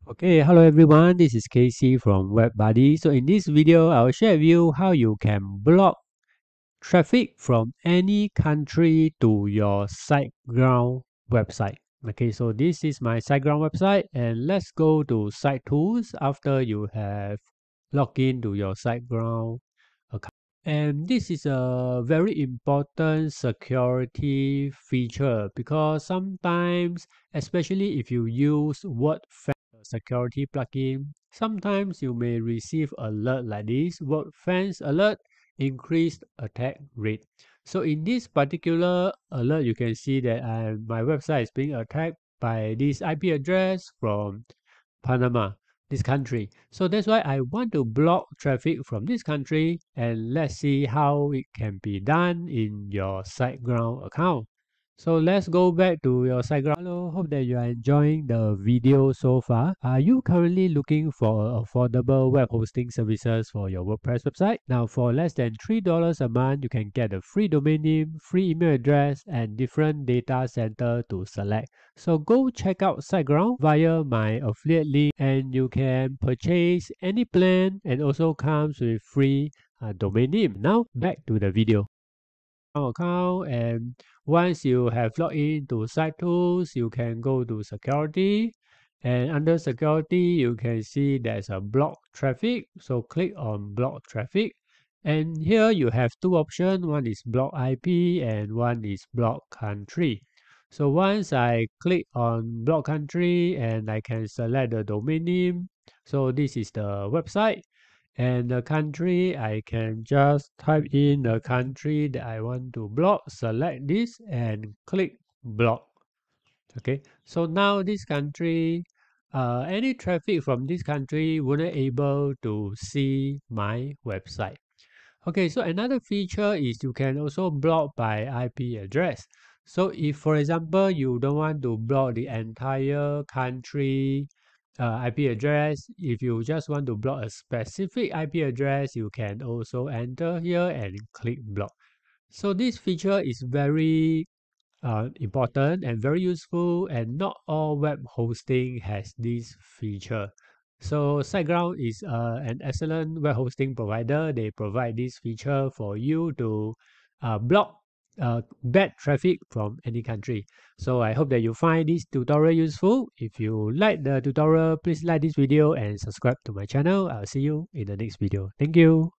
Okay, hello everyone. This is Casey from WebBuddy. So in this video, I will share with you how you can block traffic from any country to your Siteground website. Okay, so this is my Siteground website, and let's go to Site Tools after you have logged in to your Siteground account. And this is a very important security feature because sometimes, especially if you use WordFence security plugin, sometimes you may receive alert like this: WordFence alert, increased attack rate. So in this particular alert, you can see that my website is being attacked by this IP address from Panama, this country. So that's why I want to block traffic from this country, and let's see how it can be done in your SiteGround account. So let's go back to your SiteGround. Hello, hope that you are enjoying the video so far. Are you currently looking for affordable web hosting services for your WordPress website? Now, for less than $3 a month, you can get a free domain name, free email address, and different data center to select. So go check out SiteGround via my affiliate link, and you can purchase any plan, and also comes with free domain name. Now back to the video. Account, and once you have logged into Site Tools, you can go to Security, and under Security you can see there's a block traffic. So click on block traffic, and here you have two options. One is block IP and one is block country. So once I click on block country, and I can select the domain name. So this is the website, and the country, I can just type in the country that I want to block, select this and click block. Okay, so now this country, any traffic from this country wouldn't able to see my website. Okay, so another feature is you can also block by IP address. So if, for example, you don't want to block the entire country IP address, if you just want to block a specific IP address, you can also enter here and click block. So this feature is very important and very useful, and not all web hosting has this feature. So SiteGround is an excellent web hosting provider. They provide this feature for you to block bad traffic from any country. So I hope that you find this tutorial useful. If you like the tutorial, please like this video and subscribe to my channel. I'll see you in the next video. Thank you.